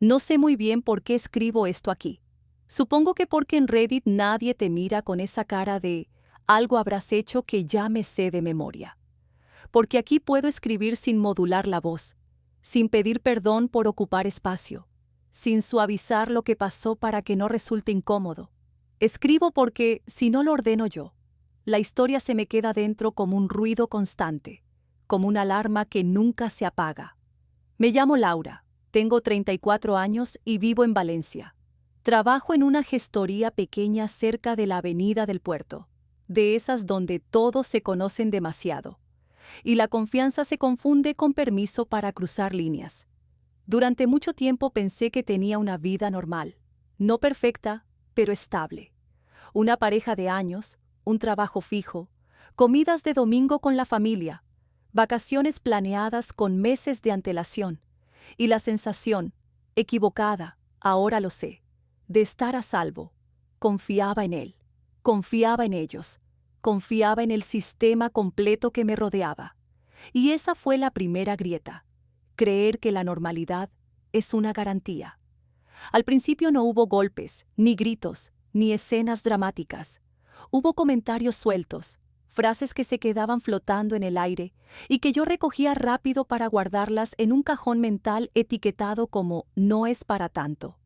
No sé muy bien por qué escribo esto aquí. Supongo que porque en Reddit nadie te mira con esa cara de algo habrás hecho que ya me sé de memoria. Porque aquí puedo escribir sin modular la voz, sin pedir perdón por ocupar espacio, sin suavizar lo que pasó para que no resulte incómodo. Escribo porque, si no lo ordeno yo, la historia se me queda dentro como un ruido constante, como una alarma que nunca se apaga. Me llamo Laura, tengo 34 años y vivo en Valencia. Trabajo en una gestoría pequeña cerca de la Avenida del Puerto, de esas donde todos se conocen demasiado, y la confianza se confunde con permiso para cruzar líneas. Durante mucho tiempo pensé que tenía una vida normal, no perfecta, pero estable. Una pareja de años, un trabajo fijo, comidas de domingo con la familia, vacaciones planeadas con meses de antelación, y la sensación, equivocada, ahora lo sé, de estar a salvo. Confiaba en él, confiaba en ellos, confiaba en el sistema completo que me rodeaba. Y esa fue la primera grieta, creer que la normalidad es una garantía. Al principio no hubo golpes, ni gritos, ni escenas dramáticas. Hubo comentarios sueltos, frases que se quedaban flotando en el aire y que yo recogía rápido para guardarlas en un cajón mental etiquetado como no es para tanto.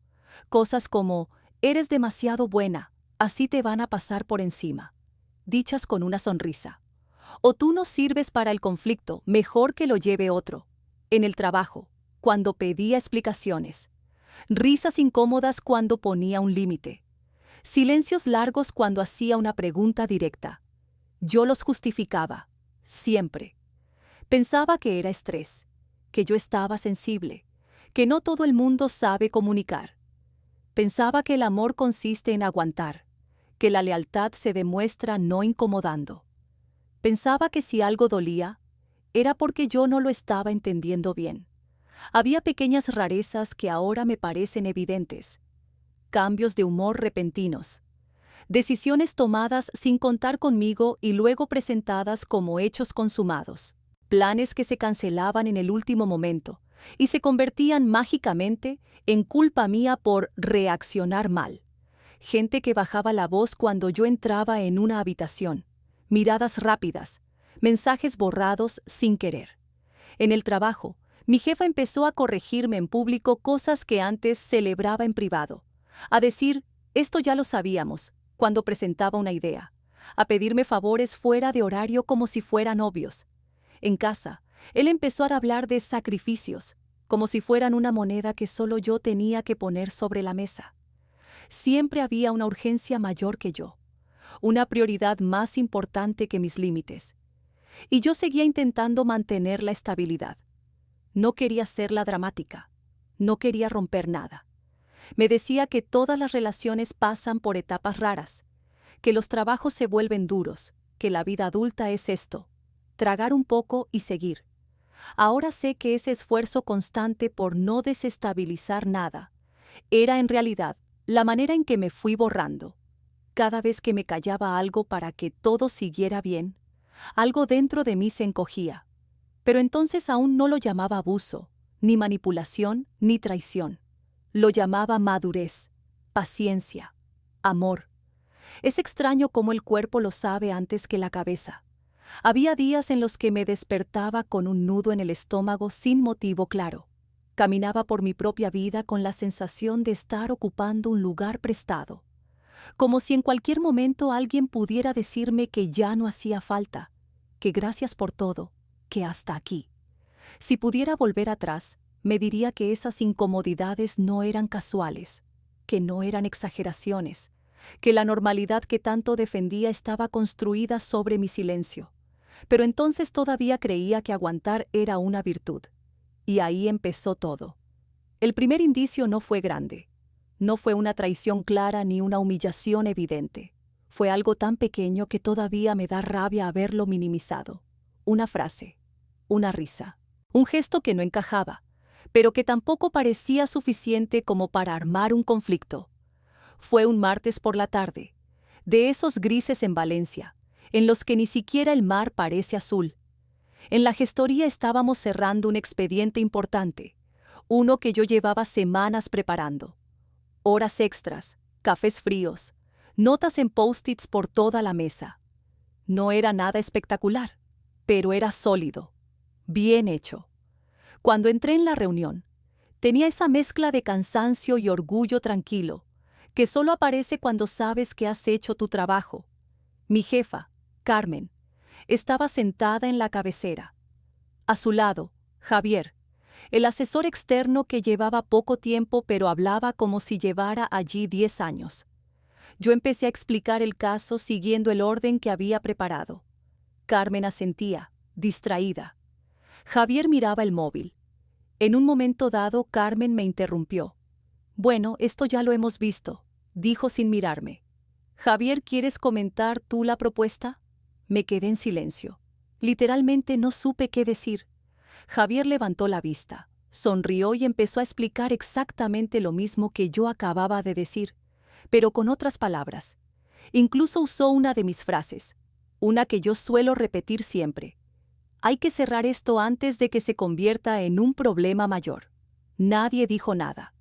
Cosas como eres demasiado buena, así te van a pasar por encima, dichas con una sonrisa. O tú no sirves para el conflicto, mejor que lo lleve otro. En el trabajo, cuando pedía explicaciones. Risas incómodas cuando ponía un límite. Silencios largos cuando hacía una pregunta directa. Yo los justificaba, siempre. Pensaba que era estrés, que yo estaba sensible, que no todo el mundo sabe comunicar. Pensaba que el amor consiste en aguantar, que la lealtad se demuestra no incomodando. Pensaba que si algo dolía, era porque yo no lo estaba entendiendo bien. Había pequeñas rarezas que ahora me parecen evidentes. Cambios de humor repentinos. Decisiones tomadas sin contar conmigo y luego presentadas como hechos consumados. Planes que se cancelaban en el último momento y se convertían mágicamente en culpa mía por reaccionar mal. Gente que bajaba la voz cuando yo entraba en una habitación. Miradas rápidas. Mensajes borrados sin querer. En el trabajo, mi jefa empezó a corregirme en público cosas que antes celebraba en privado. A decir, esto ya lo sabíamos, cuando presentaba una idea. A pedirme favores fuera de horario como si fueran obvios. En casa, él empezó a hablar de sacrificios, como si fueran una moneda que solo yo tenía que poner sobre la mesa. Siempre había una urgencia mayor que yo, una prioridad más importante que mis límites. Y yo seguía intentando mantener la estabilidad. No quería ser la dramática, no quería romper nada. Me decía que todas las relaciones pasan por etapas raras, que los trabajos se vuelven duros, que la vida adulta es esto, tragar un poco y seguir. Ahora sé que ese esfuerzo constante por no desestabilizar nada era en realidad la manera en que me fui borrando. Cada vez que me callaba algo para que todo siguiera bien, algo dentro de mí se encogía. Pero entonces aún no lo llamaba abuso, ni manipulación, ni traición. Lo llamaba madurez, paciencia, amor. Es extraño cómo el cuerpo lo sabe antes que la cabeza. Había días en los que me despertaba con un nudo en el estómago sin motivo claro. Caminaba por mi propia vida con la sensación de estar ocupando un lugar prestado. Como si en cualquier momento alguien pudiera decirme que ya no hacía falta, que gracias por todo, que hasta aquí. Si pudiera volver atrás, me diría que esas incomodidades no eran casuales, que no eran exageraciones, que la normalidad que tanto defendía estaba construida sobre mi silencio. Pero entonces todavía creía que aguantar era una virtud. Y ahí empezó todo. El primer indicio no fue grande. No fue una traición clara ni una humillación evidente. Fue algo tan pequeño que todavía me da rabia haberlo minimizado. Una frase, una risa, un gesto que no encajaba, pero que tampoco parecía suficiente como para armar un conflicto. Fue un martes por la tarde, de esos grises en Valencia, en los que ni siquiera el mar parece azul. En la gestoría estábamos cerrando un expediente importante, uno que yo llevaba semanas preparando. Horas extras, cafés fríos, notas en post-its por toda la mesa. No era nada espectacular, pero era sólido, bien hecho. Cuando entré en la reunión, tenía esa mezcla de cansancio y orgullo tranquilo, que solo aparece cuando sabes que has hecho tu trabajo. Mi jefa, Carmen, estaba sentada en la cabecera. A su lado, Javier, el asesor externo que llevaba poco tiempo pero hablaba como si llevara allí 10 años. Yo empecé a explicar el caso siguiendo el orden que había preparado. Carmen asentía, distraída. Javier miraba el móvil. En un momento dado, Carmen me interrumpió. «Bueno, esto ya lo hemos visto», dijo sin mirarme. «Javier, ¿quieres comentar tú la propuesta?» Me quedé en silencio. Literalmente no supe qué decir. Javier levantó la vista, sonrió y empezó a explicar exactamente lo mismo que yo acababa de decir, pero con otras palabras. Incluso usó una de mis frases, una que yo suelo repetir siempre. Hay que cerrar esto antes de que se convierta en un problema mayor. Nadie dijo nada.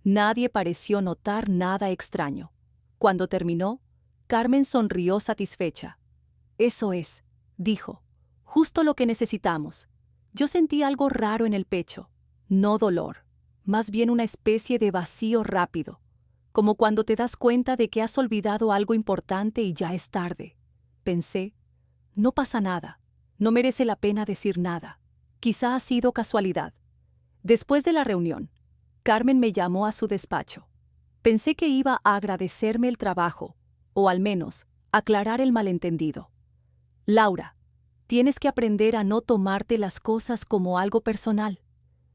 Nadie pareció notar nada extraño. Cuando terminó, Carmen sonrió satisfecha. «Eso es», dijo, «justo lo que necesitamos». Yo sentí algo raro en el pecho, no dolor, más bien una especie de vacío rápido, como cuando te das cuenta de que has olvidado algo importante y ya es tarde. Pensé, no pasa nada, no merece la pena decir nada, quizá ha sido casualidad. Después de la reunión, Carmen me llamó a su despacho. Pensé que iba a agradecerme el trabajo, o al menos, aclarar el malentendido. «Laura, tienes que aprender a no tomarte las cosas como algo personal»,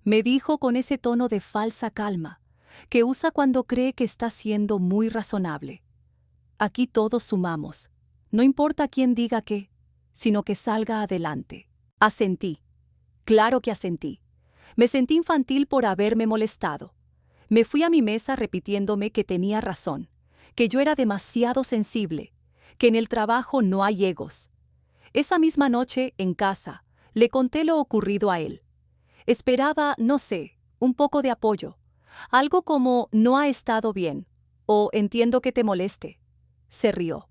me dijo con ese tono de falsa calma que usa cuando cree que está siendo muy razonable. «Aquí todos sumamos. No importa quién diga qué, sino que salga adelante». Asentí. Claro que asentí. Me sentí infantil por haberme molestado. Me fui a mi mesa repitiéndome que tenía razón, que yo era demasiado sensible, que en el trabajo no hay egos. Esa misma noche, en casa, le conté lo ocurrido a él. Esperaba, no sé, un poco de apoyo. Algo como «no ha estado bien» o «entiendo que te moleste». Se rió.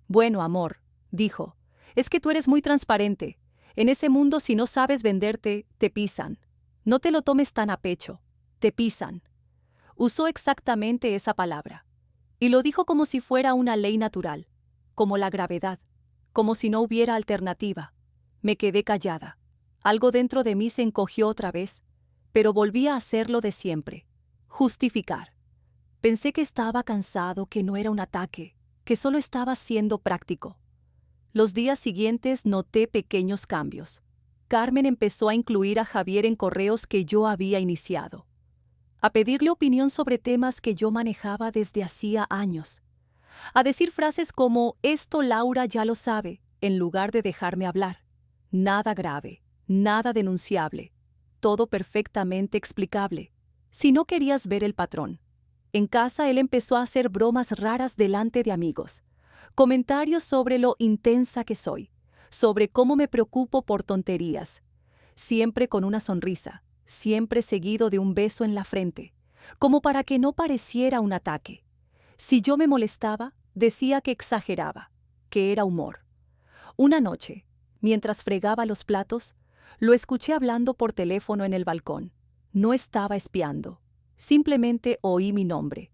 «Bueno, amor», dijo, «es que tú eres muy transparente. En ese mundo, si no sabes venderte, te pisan. No te lo tomes tan a pecho. Te pisan». Usó exactamente esa palabra. Y lo dijo como si fuera una ley natural, como la gravedad, como si no hubiera alternativa. Me quedé callada. Algo dentro de mí se encogió otra vez, pero volví a hacerlo de siempre. Justificar. Pensé que estaba cansado, que no era un ataque, que solo estaba siendo práctico. Los días siguientes noté pequeños cambios. Carmen empezó a incluir a Javier en correos que yo había iniciado, a pedirle opinión sobre temas que yo manejaba desde hacía años, a decir frases como «esto Laura ya lo sabe», en lugar de dejarme hablar. Nada grave, nada denunciable, todo perfectamente explicable. Si no querías ver el patrón. En casa él empezó a hacer bromas raras delante de amigos, comentarios sobre lo intensa que soy, sobre cómo me preocupo por tonterías, siempre con una sonrisa, siempre seguido de un beso en la frente, como para que no pareciera un ataque. Si yo me molestaba, decía que exageraba, que era humor. Una noche, mientras fregaba los platos, lo escuché hablando por teléfono en el balcón. No estaba espiando, simplemente oí mi nombre.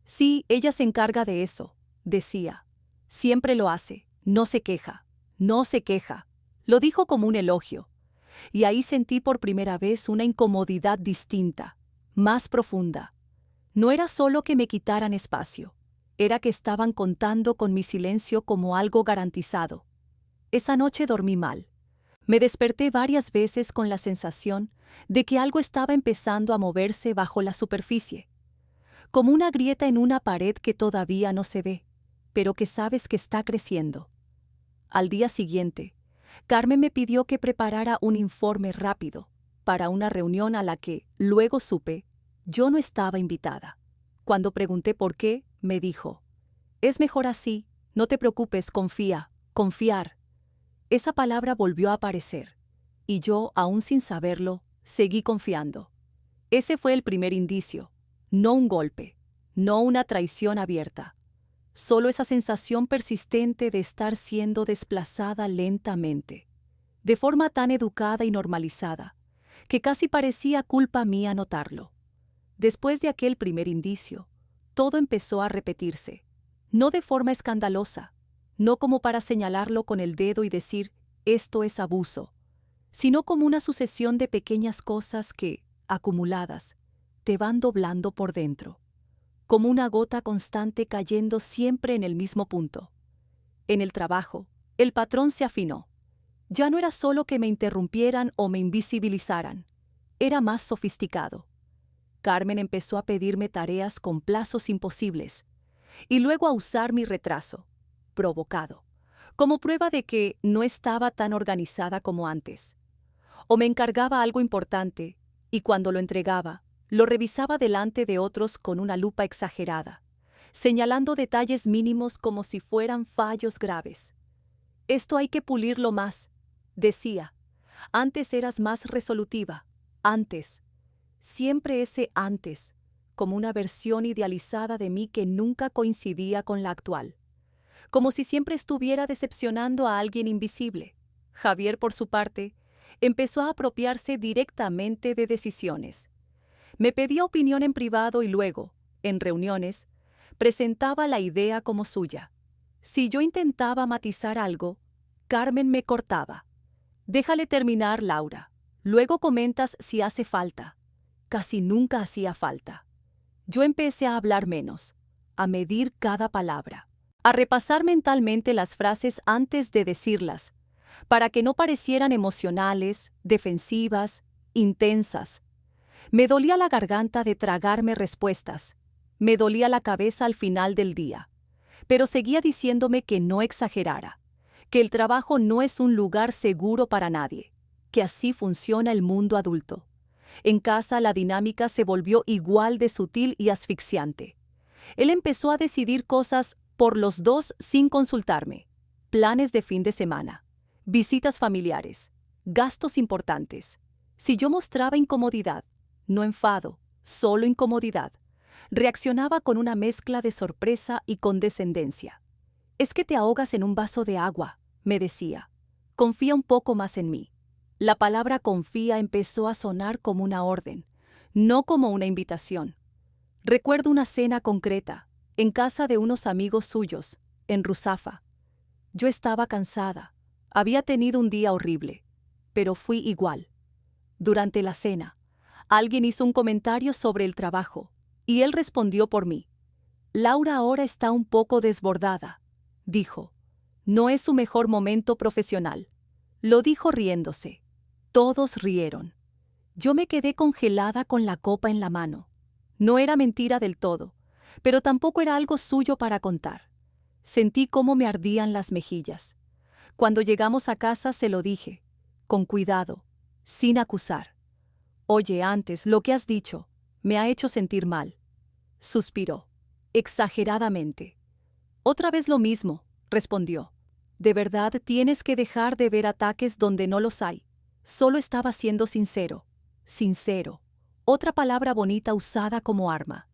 «Sí, ella se encarga de eso», decía. «Siempre lo hace, no se queja, no se queja». Lo dijo como un elogio. Y ahí sentí por primera vez una incomodidad distinta, más profunda. No era solo que me quitaran espacio, era que estaban contando con mi silencio como algo garantizado. Esa noche dormí mal. Me desperté varias veces con la sensación de que algo estaba empezando a moverse bajo la superficie, como una grieta en una pared que todavía no se ve, pero que sabes que está creciendo. Al día siguiente, Carmen me pidió que preparara un informe rápido para una reunión a la que, luego supe, yo no estaba invitada. Cuando pregunté por qué, me dijo, «Es mejor así, no te preocupes, confía, confiar». Esa palabra volvió a aparecer, y yo, aún sin saberlo, seguí confiando. Ese fue el primer indicio, no un golpe, no una traición abierta, solo esa sensación persistente de estar siendo desplazada lentamente, de forma tan educada y normalizada, que casi parecía culpa mía notarlo. Después de aquel primer indicio, todo empezó a repetirse, no de forma escandalosa, no como para señalarlo con el dedo y decir, esto es abuso, sino como una sucesión de pequeñas cosas que, acumuladas, te van doblando por dentro, como una gota constante cayendo siempre en el mismo punto. En el trabajo, el patrón se afinó. Ya no era solo que me interrumpieran o me invisibilizaran, era más sofisticado. Carmen empezó a pedirme tareas con plazos imposibles y luego a usar mi retraso, provocado, como prueba de que no estaba tan organizada como antes. O me encargaba algo importante y cuando lo entregaba, lo revisaba delante de otros con una lupa exagerada, señalando detalles mínimos como si fueran fallos graves. Esto hay que pulirlo más, decía. Antes eras más resolutiva, antes. Siempre ese antes, como una versión idealizada de mí que nunca coincidía con la actual. Como si siempre estuviera decepcionando a alguien invisible. Javier, por su parte, empezó a apropiarse directamente de decisiones. Me pedía opinión en privado y luego, en reuniones, presentaba la idea como suya. Si yo intentaba matizar algo, Carmen me cortaba. Déjale terminar, Laura. Luego comentas si hace falta. Casi nunca hacía falta. Yo empecé a hablar menos, a medir cada palabra, a repasar mentalmente las frases antes de decirlas, para que no parecieran emocionales, defensivas, intensas. Me dolía la garganta de tragarme respuestas, me dolía la cabeza al final del día, pero seguía diciéndome que no exagerara, que el trabajo no es un lugar seguro para nadie, que así funciona el mundo adulto. En casa la dinámica se volvió igual de sutil y asfixiante. Él empezó a decidir cosas por los dos sin consultarme, planes de fin de semana, visitas familiares, gastos importantes. Si yo mostraba incomodidad, no enfado, solo incomodidad, reaccionaba con una mezcla de sorpresa y condescendencia. Es que te ahogas en un vaso de agua, me decía. Confía un poco más en mí. La palabra confía empezó a sonar como una orden, no como una invitación. Recuerdo una cena concreta, en casa de unos amigos suyos, en Ruzafa. Yo estaba cansada, había tenido un día horrible, pero fui igual. Durante la cena, alguien hizo un comentario sobre el trabajo, y él respondió por mí. Laura ahora está un poco desbordada, dijo. No es su mejor momento profesional. Lo dijo riéndose. Todos rieron. Yo me quedé congelada con la copa en la mano. No era mentira del todo, pero tampoco era algo suyo para contar. Sentí cómo me ardían las mejillas. Cuando llegamos a casa se lo dije, con cuidado, sin acusar. Oye, antes, lo que has dicho, me ha hecho sentir mal. Suspiró, exageradamente. Otra vez lo mismo, respondió. De verdad tienes que dejar de ver ataques donde no los hay. Solo estaba siendo sincero. Sincero. Otra palabra bonita usada como arma.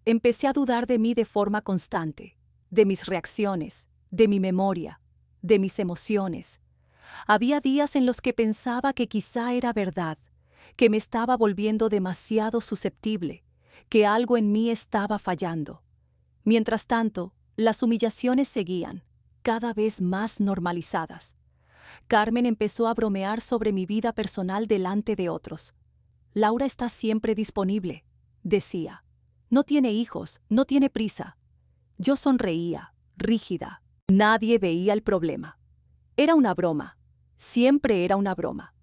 Empecé a dudar de mí de forma constante, de mis reacciones, de mi memoria, de mis emociones. Había días en los que pensaba que quizá era verdad, que me estaba volviendo demasiado susceptible, que algo en mí estaba fallando. Mientras tanto, las humillaciones seguían, cada vez más normalizadas. Carmen empezó a bromear sobre mi vida personal delante de otros. Laura está siempre disponible, decía. No tiene hijos, no tiene prisa. Yo sonreía, rígida. Nadie veía el problema. Era una broma. Siempre era una broma.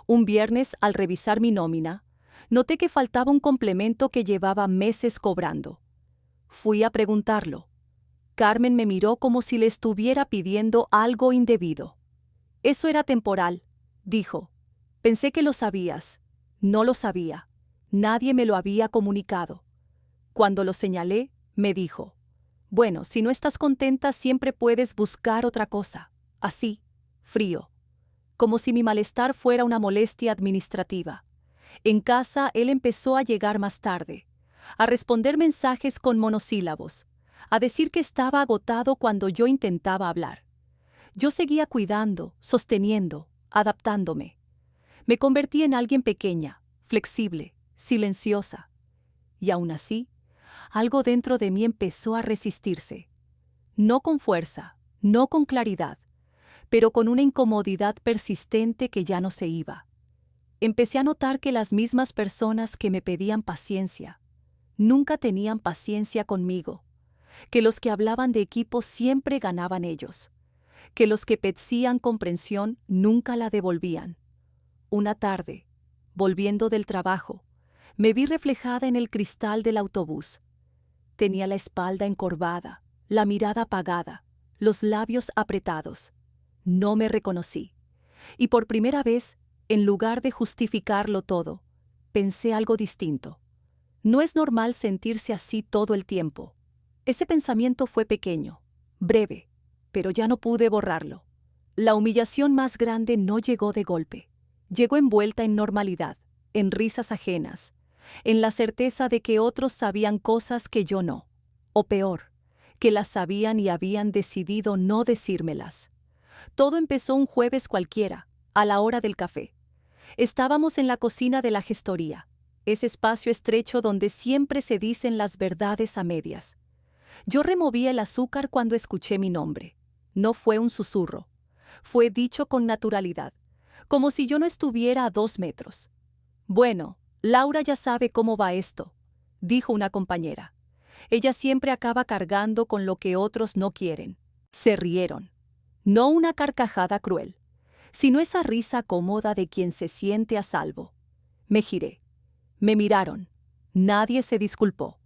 Un viernes, al revisar mi nómina, noté que faltaba un complemento que llevaba meses cobrando. Fui a preguntarlo. Carmen me miró como si le estuviera pidiendo algo indebido. Eso era temporal, dijo. Pensé que lo sabías. No lo sabía. Nadie me lo había comunicado. Cuando lo señalé, me dijo, bueno, si no estás contenta siempre puedes buscar otra cosa. Así, frío. Como si mi malestar fuera una molestia administrativa. En casa, él empezó a llegar más tarde, a responder mensajes con monosílabos, a decir que estaba agotado cuando yo intentaba hablar. Yo seguía cuidando, sosteniendo, adaptándome. Me convertí en alguien pequeña, flexible, silenciosa. Y aún así, algo dentro de mí empezó a resistirse. No con fuerza, no con claridad, pero con una incomodidad persistente que ya no se iba. Empecé a notar que las mismas personas que me pedían paciencia, nunca tenían paciencia conmigo, que los que hablaban de equipo siempre ganaban ellos, que los que pedían comprensión nunca la devolvían. Una tarde, volviendo del trabajo, me vi reflejada en el cristal del autobús. Tenía la espalda encorvada, la mirada apagada, los labios apretados. No me reconocí. Y por primera vez, en lugar de justificarlo todo, pensé algo distinto. No es normal sentirse así todo el tiempo. Ese pensamiento fue pequeño, breve, pero ya no pude borrarlo. La humillación más grande no llegó de golpe. Llegó envuelta en normalidad, en risas ajenas, en la certeza de que otros sabían cosas que yo no, o peor, que las sabían y habían decidido no decírmelas. Todo empezó un jueves cualquiera, a la hora del café. Estábamos en la cocina de la gestoría, ese espacio estrecho donde siempre se dicen las verdades a medias. Yo removí el azúcar cuando escuché mi nombre. No fue un susurro. Fue dicho con naturalidad, como si yo no estuviera a 2 metros. Bueno, Laura ya sabe cómo va esto, dijo una compañera. Ella siempre acaba cargando con lo que otros no quieren. Se rieron. No una carcajada cruel, sino esa risa cómoda de quien se siente a salvo. Me giré. Me miraron. Nadie se disculpó.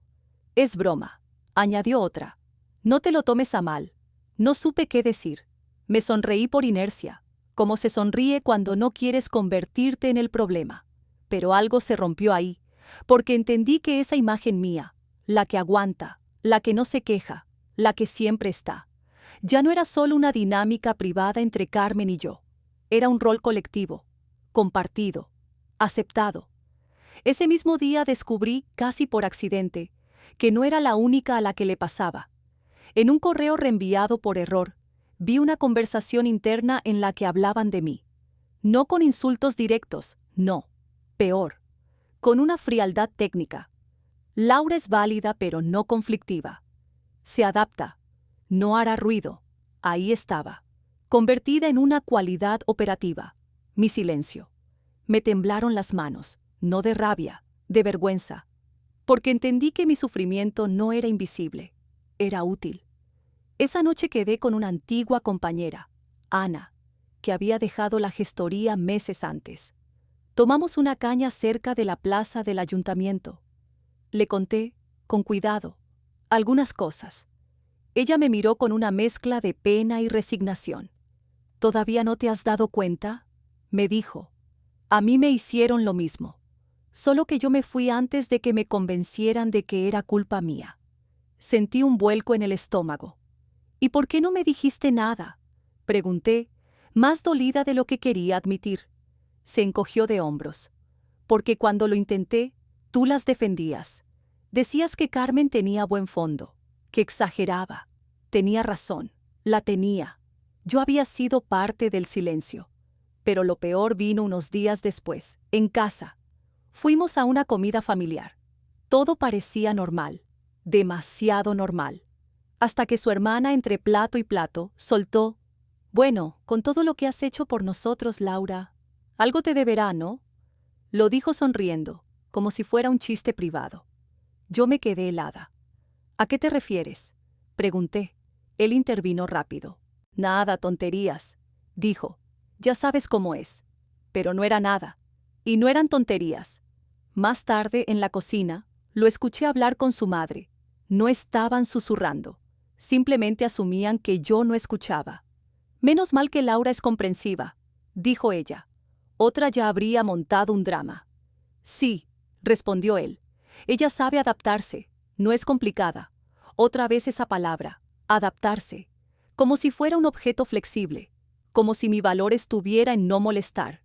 Es broma, añadió otra. No te lo tomes a mal. No supe qué decir. Me sonreí por inercia, como se sonríe cuando no quieres convertirte en el problema. Pero algo se rompió ahí, porque entendí que esa imagen mía, la que aguanta, la que no se queja, la que siempre está, ya no era solo una dinámica privada entre Carmen y yo. Era un rol colectivo, compartido, aceptado. Ese mismo día descubrí, casi por accidente, que no era la única a la que le pasaba. En un correo reenviado por error, vi una conversación interna en la que hablaban de mí. No con insultos directos, no. Peor, con una frialdad técnica. Laura es válida pero no conflictiva. Se adapta. No hará ruido. Ahí estaba, convertida en una cualidad operativa. Mi silencio. Me temblaron las manos, no de rabia, de vergüenza, porque entendí que mi sufrimiento no era invisible, era útil. Esa noche quedé con una antigua compañera, Ana, que había dejado la gestoría meses antes. Tomamos una caña cerca de la plaza del ayuntamiento. Le conté, con cuidado, algunas cosas. Ella me miró con una mezcla de pena y resignación. ¿Todavía no te has dado cuenta?, me dijo. A mí me hicieron lo mismo, solo que yo me fui antes de que me convencieran de que era culpa mía. Sentí un vuelco en el estómago. ¿Y por qué no me dijiste nada?, pregunté, más dolida de lo que quería admitir. Se encogió de hombros. Porque cuando lo intenté, tú las defendías. Decías que Carmen tenía buen fondo, que exageraba. Tenía razón, la tenía. Yo había sido parte del silencio. Pero lo peor vino unos días después, en casa. Fuimos a una comida familiar. Todo parecía normal, demasiado normal. Hasta que su hermana, entre plato y plato, soltó: «Bueno, con todo lo que has hecho por nosotros, Laura, algo te deberá, ¿no?». Lo dijo sonriendo, como si fuera un chiste privado. Yo me quedé helada. «¿A qué te refieres?», pregunté. Él intervino rápido. «Nada, tonterías», dijo. «Ya sabes cómo es». Pero no era nada. Y no eran tonterías. Más tarde, en la cocina, lo escuché hablar con su madre. No estaban susurrando. Simplemente asumían que yo no escuchaba. «Menos mal que Laura es comprensiva», dijo ella. Otra ya habría montado un drama. «Sí», respondió él. «Ella sabe adaptarse. No es complicada». Otra vez esa palabra, adaptarse. Como si fuera un objeto flexible. Como si mi valor estuviera en no molestar.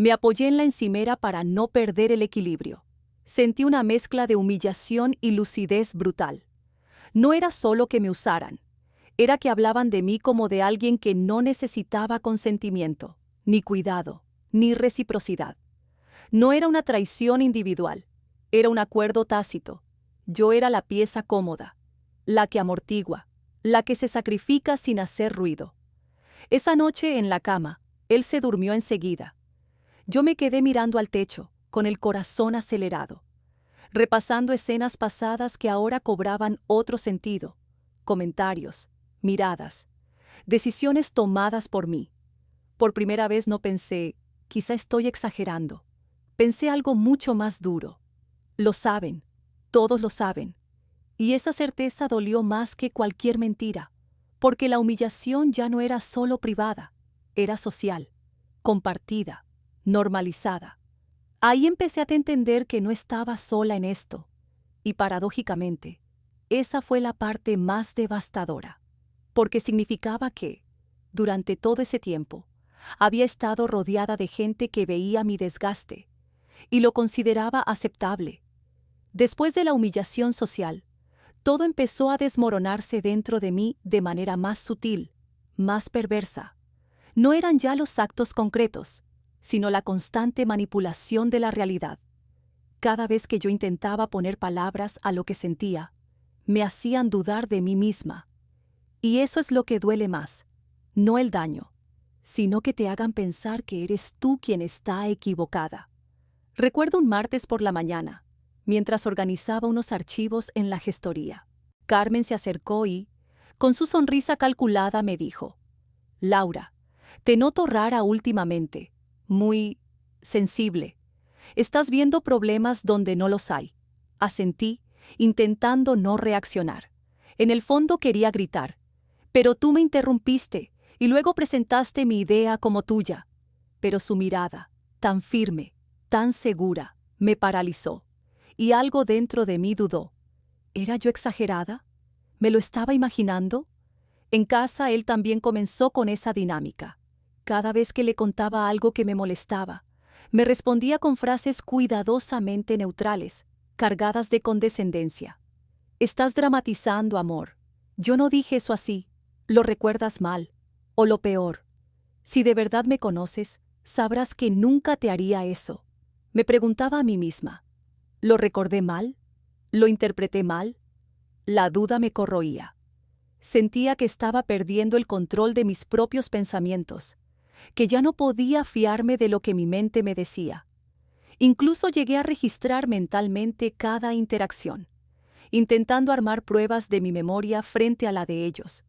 Me apoyé en la encimera para no perder el equilibrio. Sentí una mezcla de humillación y lucidez brutal. No era solo que me usaran, era que hablaban de mí como de alguien que no necesitaba consentimiento, ni cuidado, ni reciprocidad. No era una traición individual, era un acuerdo tácito. Yo era la pieza cómoda, la que amortigua, la que se sacrifica sin hacer ruido. Esa noche en la cama, él se durmió enseguida. Yo me quedé mirando al techo, con el corazón acelerado, repasando escenas pasadas que ahora cobraban otro sentido, comentarios, miradas, decisiones tomadas por mí. Por primera vez no pensé, quizá estoy exagerando. Pensé algo mucho más duro. Lo saben, todos lo saben. Y esa certeza dolió más que cualquier mentira, porque la humillación ya no era solo privada, era social, compartida, normalizada. Ahí empecé a entender que no estaba sola en esto, y paradójicamente, esa fue la parte más devastadora, porque significaba que, durante todo ese tiempo, había estado rodeada de gente que veía mi desgaste y lo consideraba aceptable. Después de la humillación social, todo empezó a desmoronarse dentro de mí de manera más sutil, más perversa. No eran ya los actos concretos, sino la constante manipulación de la realidad. Cada vez que yo intentaba poner palabras a lo que sentía, me hacían dudar de mí misma. Y eso es lo que duele más, no el daño, sino que te hagan pensar que eres tú quien está equivocada. Recuerdo un martes por la mañana, mientras organizaba unos archivos en la gestoría. Carmen se acercó y, con su sonrisa calculada, me dijo: «Laura, te noto rara últimamente, muy sensible. Estás viendo problemas donde no los hay». Asentí, intentando no reaccionar. En el fondo quería gritar, pero tú me interrumpiste y luego presentaste mi idea como tuya. Pero su mirada, tan firme, tan segura, me paralizó, y algo dentro de mí dudó. ¿Era yo exagerada? ¿Me lo estaba imaginando? En casa él también comenzó con esa dinámica. Cada vez que le contaba algo que me molestaba, me respondía con frases cuidadosamente neutrales, cargadas de condescendencia. «Estás dramatizando, amor. Yo no dije eso así. Lo recuerdas mal. O lo peor. Si de verdad me conoces, sabrás que nunca te haría eso». Me preguntaba a mí misma, ¿lo recordé mal? ¿Lo interpreté mal? La duda me corroía. Sentía que estaba perdiendo el control de mis propios pensamientos, que ya no podía fiarme de lo que mi mente me decía. Incluso llegué a registrar mentalmente cada interacción, intentando armar pruebas de mi memoria frente a la de ellos,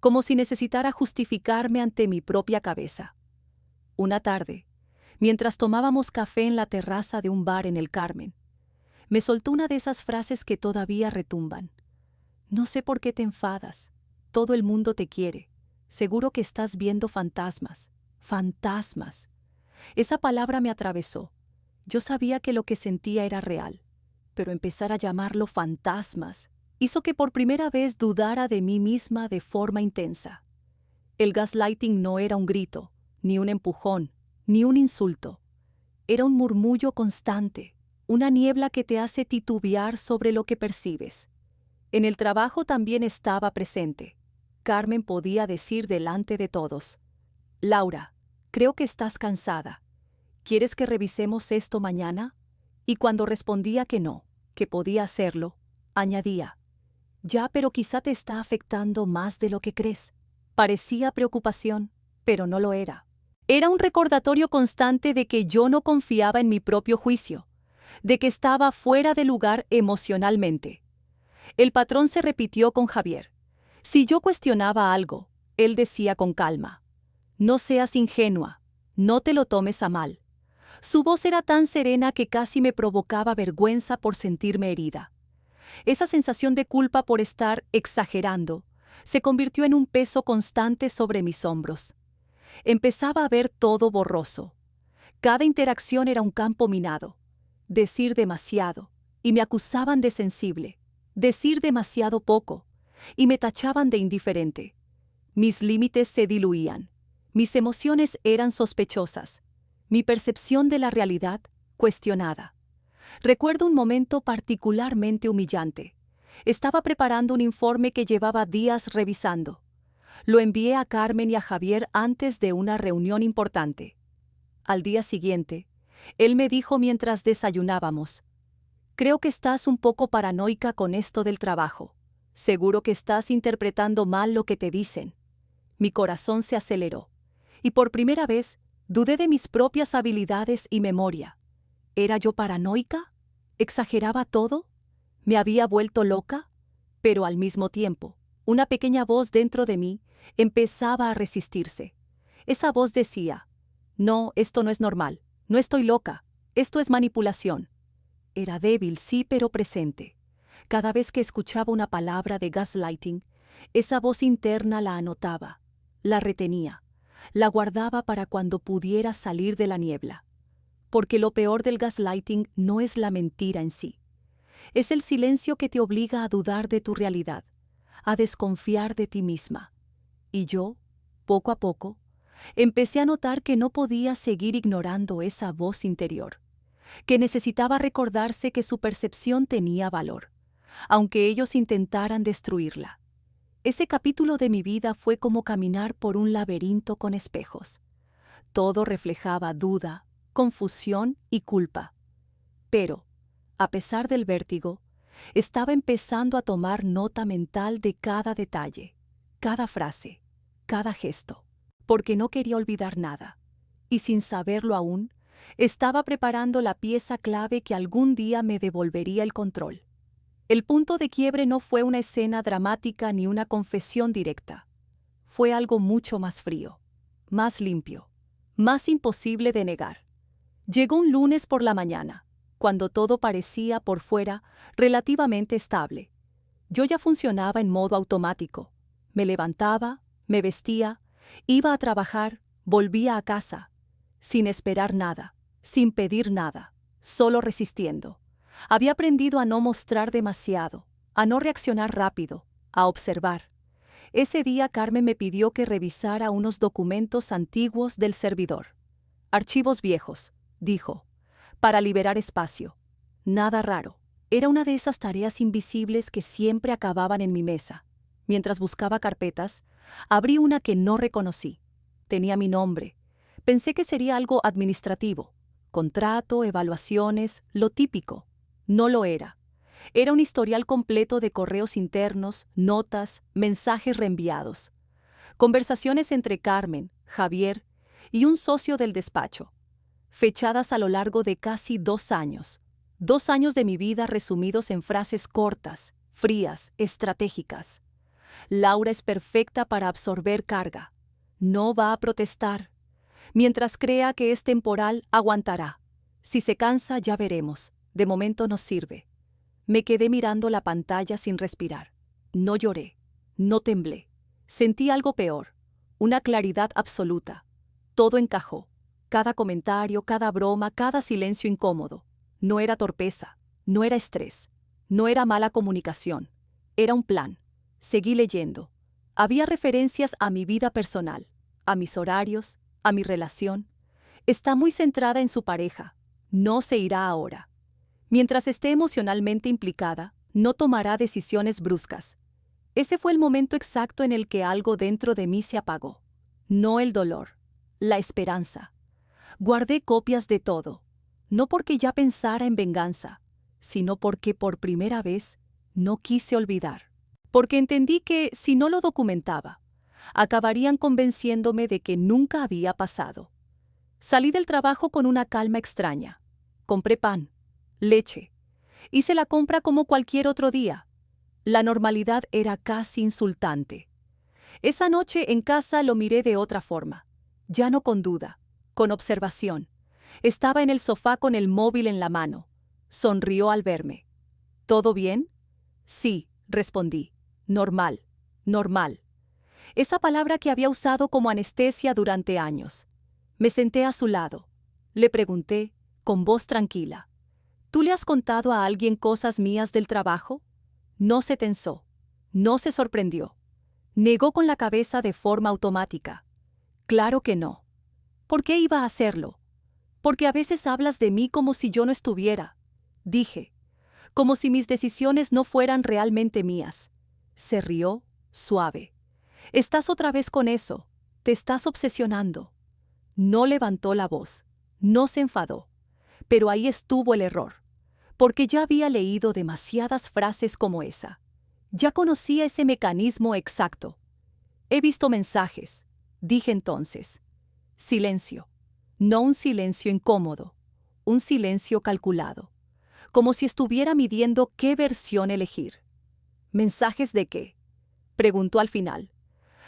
como si necesitara justificarme ante mi propia cabeza. Una tarde, mientras tomábamos café en la terraza de un bar en el Carmen, me soltó una de esas frases que todavía retumban. «No sé por qué te enfadas. Todo el mundo te quiere. Seguro que estás viendo fantasmas. Fantasmas». Esa palabra me atravesó. Yo sabía que lo que sentía era real, pero empezar a llamarlo fantasmas hizo que por primera vez dudara de mí misma de forma intensa. El gaslighting no era un grito, ni un empujón, ni un insulto. Era un murmullo constante, una niebla que te hace titubear sobre lo que percibes. En el trabajo también estaba presente. Carmen podía decir delante de todos: «Laura, creo que estás cansada. ¿Quieres que revisemos esto mañana?». Y cuando respondía que no, que podía hacerlo, añadía: «Ya, pero quizá te está afectando más de lo que crees». Parecía preocupación, pero no lo era. Era un recordatorio constante de que yo no confiaba en mi propio juicio, de que estaba fuera de lugar emocionalmente. El patrón se repitió con Javier. Si yo cuestionaba algo, él decía con calma: «No seas ingenua, no te lo tomes a mal». Su voz era tan serena que casi me provocaba vergüenza por sentirme herida. Esa sensación de culpa por estar exagerando se convirtió en un peso constante sobre mis hombros. Empezaba a ver todo borroso. Cada interacción era un campo minado. Decir demasiado, y me acusaban de sensible. Decir demasiado poco, y me tachaban de indiferente. Mis límites se diluían. Mis emociones eran sospechosas. Mi percepción de la realidad cuestionada. Recuerdo un momento particularmente humillante. Estaba preparando un informe que llevaba días revisando. Lo envié a Carmen y a Javier antes de una reunión importante. Al día siguiente, él me dijo mientras desayunábamos: «Creo que estás un poco paranoica con esto del trabajo. Seguro que estás interpretando mal lo que te dicen». Mi corazón se aceleró, y por primera vez dudé de mis propias habilidades y memoria. ¿Era yo paranoica? ¿Exageraba todo? ¿Me había vuelto loca? Pero al mismo tiempo, una pequeña voz dentro de mí empezaba a resistirse. Esa voz decía: «No, esto no es normal. No estoy loca. Esto es manipulación». Era débil, sí, pero presente. Cada vez que escuchaba una palabra de gaslighting, esa voz interna la anotaba, la retenía, la guardaba para cuando pudiera salir de la niebla. Porque lo peor del gaslighting no es la mentira en sí. Es el silencio que te obliga a dudar de tu realidad, a desconfiar de ti misma. Y yo, poco a poco, empecé a notar que no podía seguir ignorando esa voz interior, que necesitaba recordarse que su percepción tenía valor, aunque ellos intentaran destruirla. Ese capítulo de mi vida fue como caminar por un laberinto con espejos. Todo reflejaba duda, confusión y culpa. Pero, a pesar del vértigo, estaba empezando a tomar nota mental de cada detalle, cada frase, cada gesto, porque no quería olvidar nada. Y sin saberlo aún, estaba preparando la pieza clave que algún día me devolvería el control. El punto de quiebre no fue una escena dramática ni una confesión directa. Fue algo mucho más frío, más limpio, más imposible de negar. Llegó un lunes por la mañana, cuando todo parecía por fuera relativamente estable. Yo ya funcionaba en modo automático. Me levantaba, me vestía, iba a trabajar, volvía a casa, sin esperar nada, sin pedir nada, solo resistiendo. Había aprendido a no mostrar demasiado, a no reaccionar rápido, a observar. Ese día Carmen me pidió que revisara unos documentos antiguos del servidor. Archivos viejos, dijo, para liberar espacio. Nada raro. Era una de esas tareas invisibles que siempre acababan en mi mesa. Mientras buscaba carpetas, abrí una que no reconocí. Tenía mi nombre. Pensé que sería algo administrativo. Contrato, evaluaciones, lo típico. No lo era. Era un historial completo de correos internos, notas, mensajes reenviados. Conversaciones entre Carmen, Javier y un socio del despacho. Fechadas a lo largo de casi 2 años. 2 años de mi vida resumidos en frases cortas, frías, estratégicas. Laura es perfecta para absorber carga. No va a protestar. Mientras crea que es temporal, aguantará. Si se cansa, ya veremos. De momento no sirve. Me quedé mirando la pantalla sin respirar. No lloré, no temblé. Sentí algo peor, una claridad absoluta. Todo encajó. Cada comentario, cada broma, cada silencio incómodo. No era torpeza, no era estrés, no era mala comunicación. Era un plan. Seguí leyendo. Había referencias a mi vida personal, a mis horarios, a mi relación. Está muy centrada en su pareja. No se irá ahora. Mientras esté emocionalmente implicada, no tomará decisiones bruscas. Ese fue el momento exacto en el que algo dentro de mí se apagó. No el dolor, la esperanza. Guardé copias de todo, no porque ya pensara en venganza, sino porque por primera vez no quise olvidar. Porque entendí que, si no lo documentaba, acabarían convenciéndome de que nunca había pasado. Salí del trabajo con una calma extraña. Compré pan, leche. Hice la compra como cualquier otro día. La normalidad era casi insultante. Esa noche en casa lo miré de otra forma. Ya no con duda, con observación. Estaba en el sofá con el móvil en la mano. Sonrió al verme. ¿Todo bien? Sí, respondí. Normal, normal. Esa palabra que había usado como anestesia durante años. Me senté a su lado. Le pregunté, con voz tranquila: ¿tú le has contado a alguien cosas mías del trabajo? No se tensó, no se sorprendió. Negó con la cabeza de forma automática. Claro que no. ¿Por qué iba a hacerlo? Porque a veces hablas de mí como si yo no estuviera, dije, como si mis decisiones no fueran realmente mías. Se rió, suave. Estás otra vez con eso, te estás obsesionando. No levantó la voz, no se enfadó, pero ahí estuvo el error, porque ya había leído demasiadas frases como esa. Ya conocía ese mecanismo exacto. He visto mensajes, dije entonces. Silencio. No un silencio incómodo, un silencio calculado, como si estuviera midiendo qué versión elegir. ¿Mensajes de qué?, preguntó al final.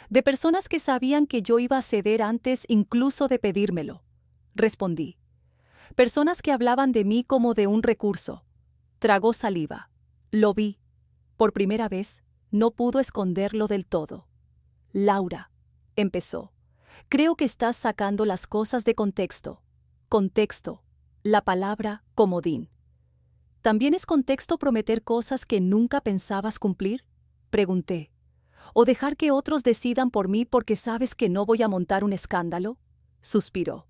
De personas que sabían que yo iba a ceder antes incluso de pedírmelo. Respondí. Personas que hablaban de mí como de un recurso. Tragó saliva. Lo vi. Por primera vez, no pudo esconderlo del todo. Laura, empezó. Creo que estás sacando las cosas de contexto. Contexto. La palabra comodín. ¿También es contexto prometer cosas que nunca pensabas cumplir?, pregunté. ¿O dejar que otros decidan por mí porque sabes que no voy a montar un escándalo? Suspiró.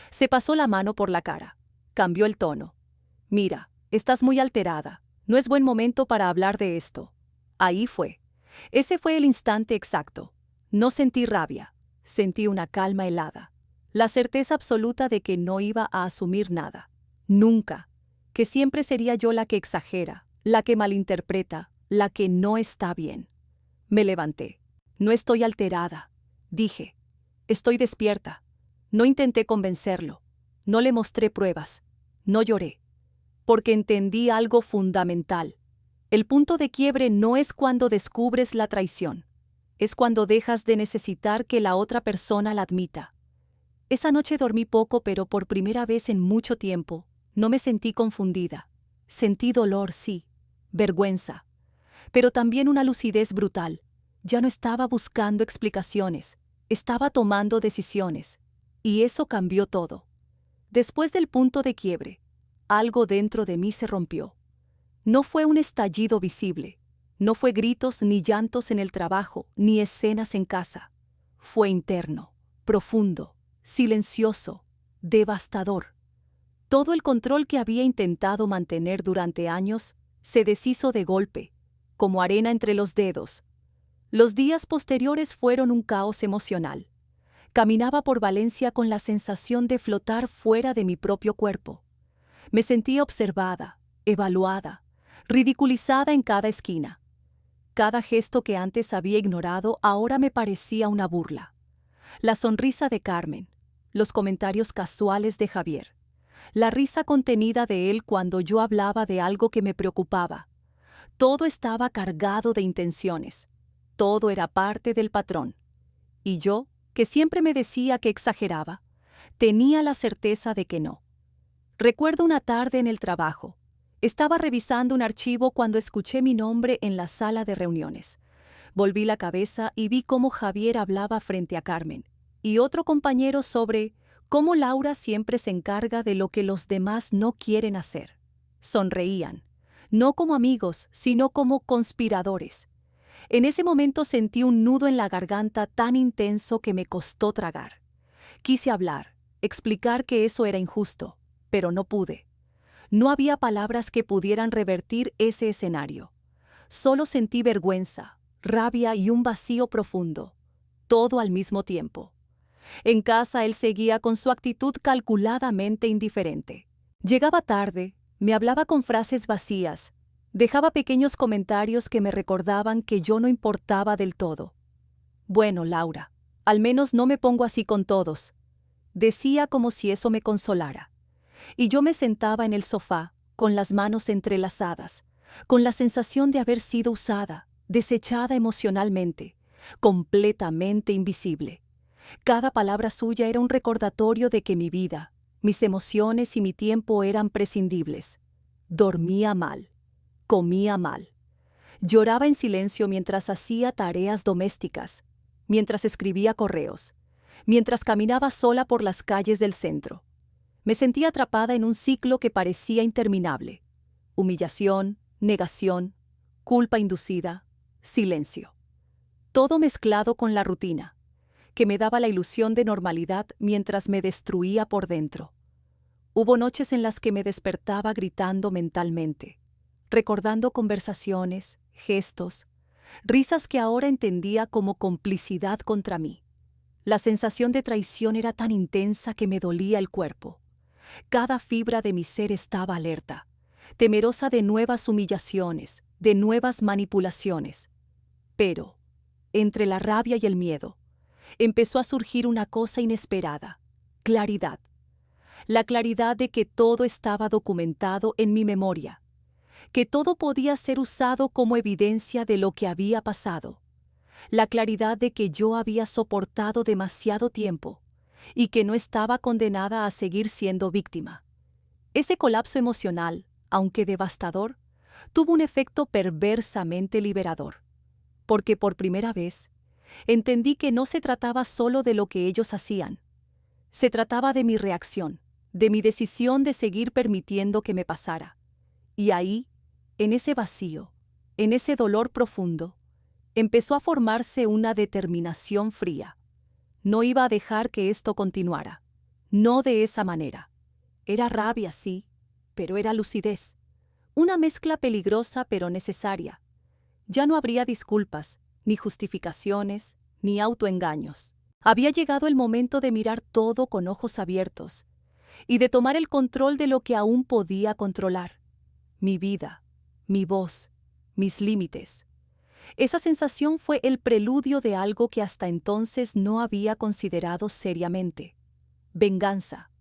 Se pasó la mano por la cara. Cambió el tono. Mira, estás muy alterada. No es buen momento para hablar de esto. Ahí fue. Ese fue el instante exacto. No sentí rabia. Sentí una calma helada. La certeza absoluta de que no iba a asumir nada. Nunca. Que siempre sería yo la que exagera, la que malinterpreta, la que no está bien. Me levanté. No estoy alterada, dije. Estoy despierta. No intenté convencerlo. No le mostré pruebas. No lloré. Porque entendí algo fundamental. El punto de quiebre no es cuando descubres la traición. Es cuando dejas de necesitar que la otra persona la admita. Esa noche dormí poco, pero por primera vez en mucho tiempo, no me sentí confundida. Sentí dolor, sí. Vergüenza. Pero también una lucidez brutal. Ya no estaba buscando explicaciones, estaba tomando decisiones. Y eso cambió todo. Después del punto de quiebre, algo dentro de mí se rompió. No fue un estallido visible, no fue gritos ni llantos en el trabajo, ni escenas en casa. Fue interno, profundo, silencioso, devastador. Todo el control que había intentado mantener durante años se deshizo de golpe, como arena entre los dedos. Los días posteriores fueron un caos emocional. Caminaba por Valencia con la sensación de flotar fuera de mi propio cuerpo. Me sentía observada, evaluada, ridiculizada en cada esquina. Cada gesto que antes había ignorado ahora me parecía una burla. La sonrisa de Carmen, los comentarios casuales de Javier, la risa contenida de él cuando yo hablaba de algo que me preocupaba. Todo estaba cargado de intenciones. Todo era parte del patrón. Y yo, que siempre me decía que exageraba, tenía la certeza de que no. Recuerdo una tarde en el trabajo. Estaba revisando un archivo cuando escuché mi nombre en la sala de reuniones. Volví la cabeza y vi cómo Javier hablaba frente a Carmen y otro compañero sobre cómo Laura siempre se encarga de lo que los demás no quieren hacer. Sonreían, no como amigos, sino como conspiradores. En ese momento sentí un nudo en la garganta tan intenso que me costó tragar. Quise hablar, explicar que eso era injusto, pero no pude. No había palabras que pudieran revertir ese escenario. Solo sentí vergüenza, rabia y un vacío profundo, todo al mismo tiempo. En casa él seguía con su actitud calculadamente indiferente. Llegaba tarde, me hablaba con frases vacías, dejaba pequeños comentarios que me recordaban que yo no importaba del todo. Bueno, Laura, al menos no me pongo así con todos, decía como si eso me consolara. Y yo me sentaba en el sofá, con las manos entrelazadas, con la sensación de haber sido usada, desechada emocionalmente, completamente invisible. Cada palabra suya era un recordatorio de que mi vida, mis emociones y mi tiempo eran prescindibles. Dormía mal, comía mal. Lloraba en silencio mientras hacía tareas domésticas, mientras escribía correos, mientras caminaba sola por las calles del centro. Me sentía atrapada en un ciclo que parecía interminable. Humillación, negación, culpa inducida, silencio. Todo mezclado con la rutina, que me daba la ilusión de normalidad mientras me destruía por dentro. Hubo noches en las que me despertaba gritando mentalmente, recordando conversaciones, gestos, risas que ahora entendía como complicidad contra mí. La sensación de traición era tan intensa que me dolía el cuerpo. Cada fibra de mi ser estaba alerta, temerosa de nuevas humillaciones, de nuevas manipulaciones. Pero, entre la rabia y el miedo, empezó a surgir una cosa inesperada: claridad. La claridad de que todo estaba documentado en mi memoria, que todo podía ser usado como evidencia de lo que había pasado. La claridad de que yo había soportado demasiado tiempo y que no estaba condenada a seguir siendo víctima. Ese colapso emocional, aunque devastador, tuvo un efecto perversamente liberador, porque por primera vez entendí que no se trataba solo de lo que ellos hacían. Se trataba de mi reacción, de mi decisión de seguir permitiendo que me pasara. Y ahí, en ese vacío, en ese dolor profundo, empezó a formarse una determinación fría. No iba a dejar que esto continuara. No de esa manera. Era rabia, sí, pero era lucidez. Una mezcla peligrosa pero necesaria. Ya no habría disculpas, ni justificaciones, ni autoengaños. Había llegado el momento de mirar todo con ojos abiertos y de tomar el control de lo que aún podía controlar. Mi vida, mi voz, mis límites. Esa sensación fue el preludio de algo que hasta entonces no había considerado seriamente: venganza.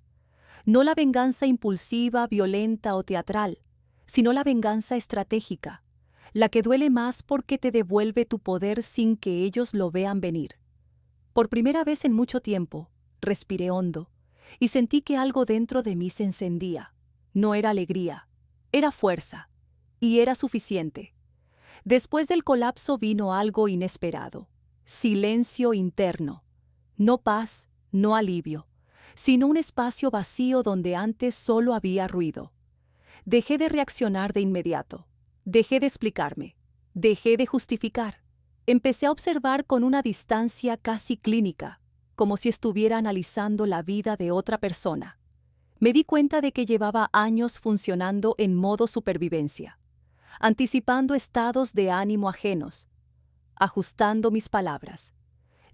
No la venganza impulsiva, violenta o teatral, sino la venganza estratégica, la que duele más porque te devuelve tu poder sin que ellos lo vean venir. Por primera vez en mucho tiempo, respiré hondo y sentí que algo dentro de mí se encendía. No era alegría, era fuerza, y era suficiente. Después del colapso vino algo inesperado: silencio interno. No paz, no alivio, sino un espacio vacío donde antes solo había ruido. Dejé de reaccionar de inmediato. Dejé de explicarme. Dejé de justificar. Empecé a observar con una distancia casi clínica, como si estuviera analizando la vida de otra persona. Me di cuenta de que llevaba años funcionando en modo supervivencia, anticipando estados de ánimo ajenos, ajustando mis palabras,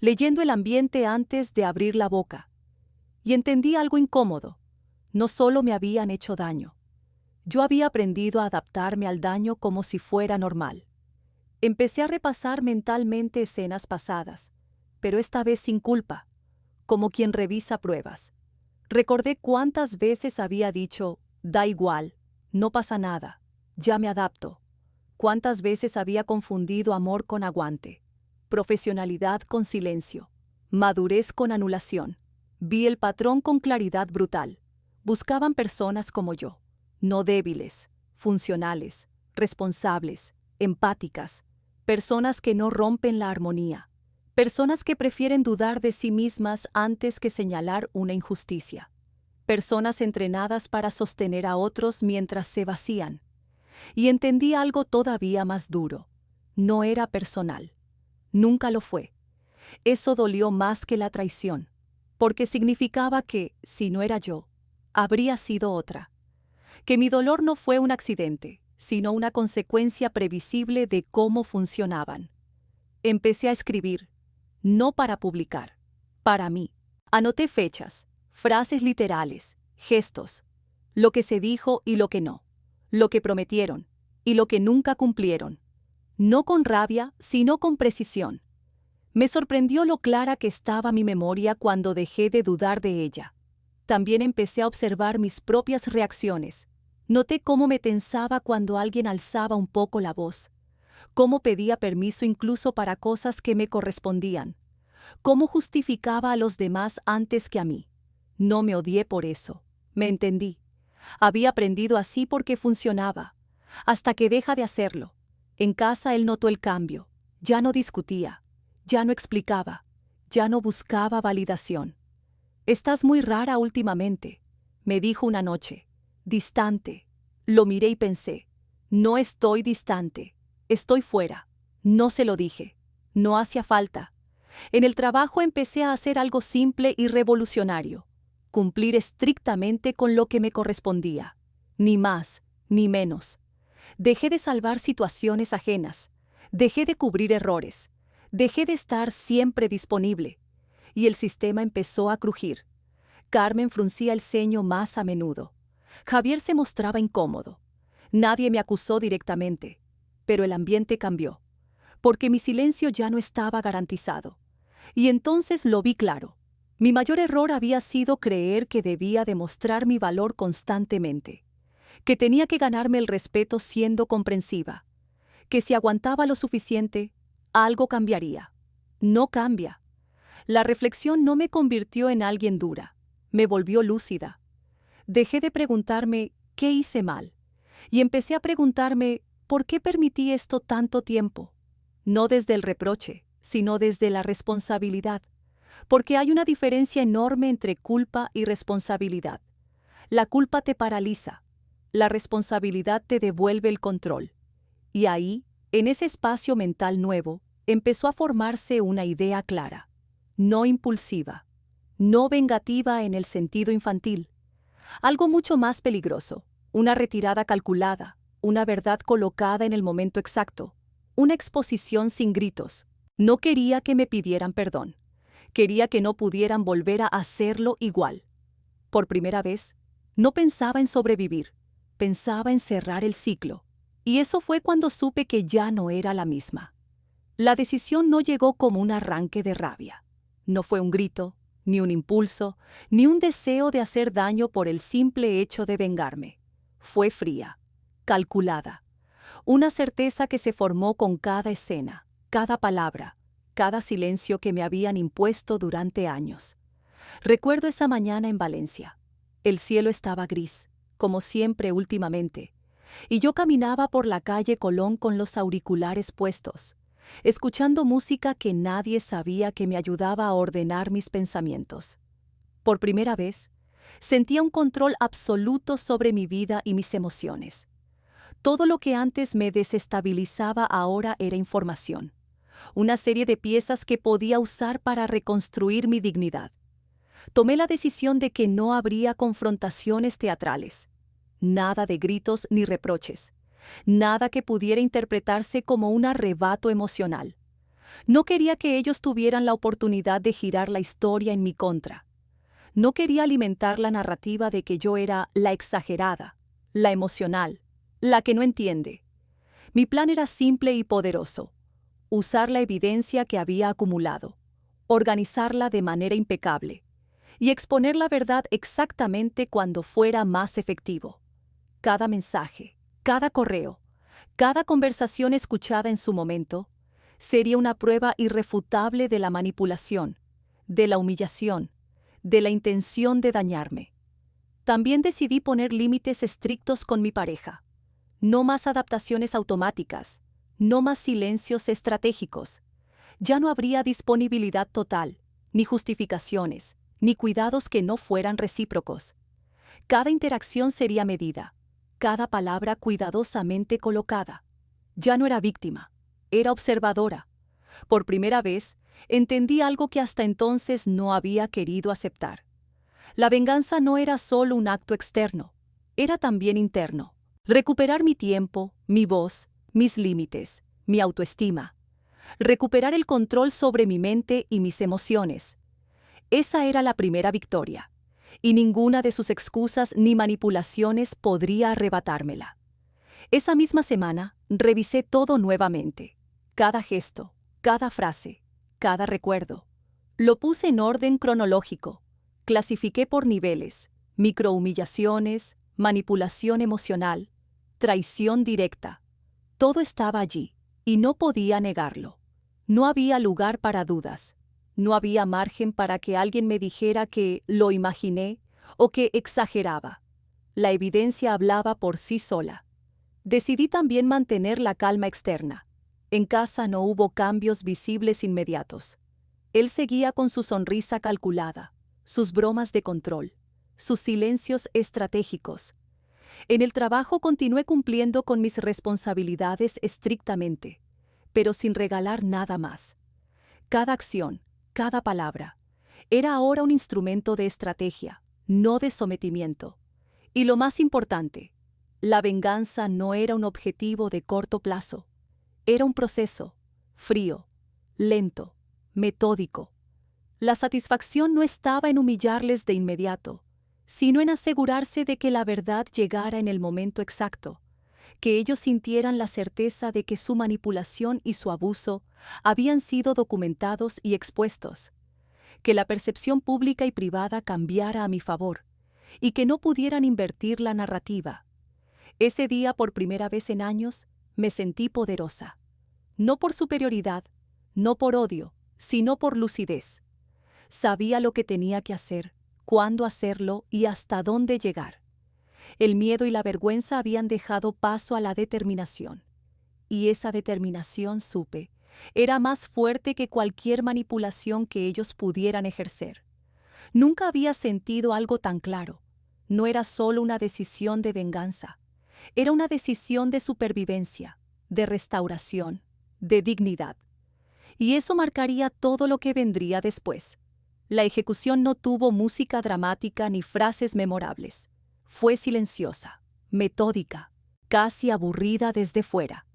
leyendo el ambiente antes de abrir la boca. Y entendí algo incómodo: no solo me habían hecho daño, yo había aprendido a adaptarme al daño como si fuera normal. Empecé a repasar mentalmente escenas pasadas, pero esta vez sin culpa, como quien revisa pruebas. Recordé cuántas veces había dicho: da igual, no pasa nada, ya me adapto. Cuántas veces había confundido amor con aguante, profesionalidad con silencio, madurez con anulación. Vi el patrón con claridad brutal. Buscaban personas como yo, no débiles, funcionales, responsables, empáticas, personas que no rompen la armonía, personas que prefieren dudar de sí mismas antes que señalar una injusticia, personas entrenadas para sostener a otros mientras se vacían. Y entendí algo todavía más duro: no era personal. Nunca lo fue. Eso dolió más que la traición, porque significaba que, si no era yo, habría sido otra. Que mi dolor no fue un accidente, sino una consecuencia previsible de cómo funcionaban. Empecé a escribir, no para publicar, para mí. Anoté fechas, frases literales, gestos, lo que se dijo y lo que no, lo que prometieron y lo que nunca cumplieron. No con rabia, sino con precisión. Me sorprendió lo clara que estaba mi memoria cuando dejé de dudar de ella. También empecé a observar mis propias reacciones. Noté cómo me tensaba cuando alguien alzaba un poco la voz, cómo pedía permiso incluso para cosas que me correspondían, cómo justificaba a los demás antes que a mí. No me odié por eso, me entendí. Había aprendido así porque funcionaba, hasta que deja de hacerlo. En casa él notó el cambio, ya no discutía, ya no explicaba, ya no buscaba validación. «Estás muy rara últimamente», me dijo una noche, distante. Lo miré y pensé: no estoy distante, estoy fuera. No se lo dije, no hacía falta. En el trabajo empecé a hacer algo simple y revolucionario: cumplir estrictamente con lo que me correspondía, ni más, ni menos. Dejé de salvar situaciones ajenas, dejé de cubrir errores, dejé de estar siempre disponible, y el sistema empezó a crujir. Carmen fruncía el ceño más a menudo. Javier se mostraba incómodo. Nadie me acusó directamente, pero el ambiente cambió, porque mi silencio ya no estaba garantizado. Y entonces lo vi claro. Mi mayor error había sido creer que debía demostrar mi valor constantemente, que tenía que ganarme el respeto siendo comprensiva, que si aguantaba lo suficiente, algo cambiaría. No cambia. La reflexión no me convirtió en alguien dura, me volvió lúcida. Dejé de preguntarme qué hice mal y empecé a preguntarme por qué permití esto tanto tiempo. No desde el reproche, sino desde la responsabilidad, porque hay una diferencia enorme entre culpa y responsabilidad. La culpa te paraliza, la responsabilidad te devuelve el control. Y ahí, en ese espacio mental nuevo, empezó a formarse una idea clara, no impulsiva, no vengativa en el sentido infantil, algo mucho más peligroso, una retirada calculada, una verdad colocada en el momento exacto, una exposición sin gritos. No quería que me pidieran perdón, quería que no pudieran volver a hacerlo igual. Por primera vez, no pensaba en sobrevivir, pensaba en cerrar el ciclo. Y eso fue cuando supe que ya no era la misma. La decisión no llegó como un arranque de rabia. No fue un grito, ni un impulso, ni un deseo de hacer daño por el simple hecho de vengarme. Fue fría, calculada. Una certeza que se formó con cada escena, cada palabra, cada silencio que me habían impuesto durante años. Recuerdo esa mañana en Valencia. El cielo estaba gris, como siempre últimamente, y yo caminaba por la calle Colón con los auriculares puestos, escuchando música que nadie sabía que me ayudaba a ordenar mis pensamientos. Por primera vez, sentía un control absoluto sobre mi vida y mis emociones. Todo lo que antes me desestabilizaba ahora era información, una serie de piezas que podía usar para reconstruir mi dignidad. Tomé la decisión de que no habría confrontaciones teatrales, nada de gritos ni reproches, nada que pudiera interpretarse como un arrebato emocional. No quería que ellos tuvieran la oportunidad de girar la historia en mi contra. No quería alimentar la narrativa de que yo era la exagerada, la emocional, la que no entiende. Mi plan era simple y poderoso: usar la evidencia que había acumulado, organizarla de manera impecable y exponer la verdad exactamente cuando fuera más efectivo. Cada mensaje, cada correo, cada conversación escuchada en su momento, sería una prueba irrefutable de la manipulación, de la humillación, de la intención de dañarme. También decidí poner límites estrictos con mi pareja. No más adaptaciones automáticas, no más silencios estratégicos. Ya no habría disponibilidad total, ni justificaciones, ni cuidados que no fueran recíprocos. Cada interacción sería medida, cada palabra cuidadosamente colocada. Ya no era víctima, era observadora. Por primera vez, entendí algo que hasta entonces no había querido aceptar. La venganza no era solo un acto externo, era también interno. Recuperar mi tiempo, mi voz, mis límites, mi autoestima. Recuperar el control sobre mi mente y mis emociones. Esa era la primera victoria, y ninguna de sus excusas ni manipulaciones podría arrebatármela. Esa misma semana, revisé todo nuevamente. Cada gesto, cada frase, cada recuerdo. Lo puse en orden cronológico. Clasifiqué por niveles: microhumillaciones, manipulación emocional, traición directa. Todo estaba allí, y no podía negarlo. No había lugar para dudas. No había margen para que alguien me dijera que lo imaginé o que exageraba. La evidencia hablaba por sí sola. Decidí también mantener la calma externa. En casa no hubo cambios visibles inmediatos. Él seguía con su sonrisa calculada, sus bromas de control, sus silencios estratégicos. En el trabajo continué cumpliendo con mis responsabilidades estrictamente, pero sin regalar nada más. Cada acción, cada palabra, era ahora un instrumento de estrategia, no de sometimiento. Y lo más importante, la venganza no era un objetivo de corto plazo. Era un proceso, frío, lento, metódico. La satisfacción no estaba en humillarles de inmediato, sino en asegurarse de que la verdad llegara en el momento exacto, que ellos sintieran la certeza de que su manipulación y su abuso habían sido documentados y expuestos, que la percepción pública y privada cambiara a mi favor, y que no pudieran invertir la narrativa. Ese día, por primera vez en años, me sentí poderosa. No por superioridad, no por odio, sino por lucidez. Sabía lo que tenía que hacer, cuándo hacerlo y hasta dónde llegar. El miedo y la vergüenza habían dejado paso a la determinación. Y esa determinación, supe, era más fuerte que cualquier manipulación que ellos pudieran ejercer. Nunca había sentido algo tan claro. No era solo una decisión de venganza. Era una decisión de supervivencia, de restauración, de dignidad. Y eso marcaría todo lo que vendría después. La ejecución no tuvo música dramática ni frases memorables. Fue silenciosa, metódica, casi aburrida desde fuera.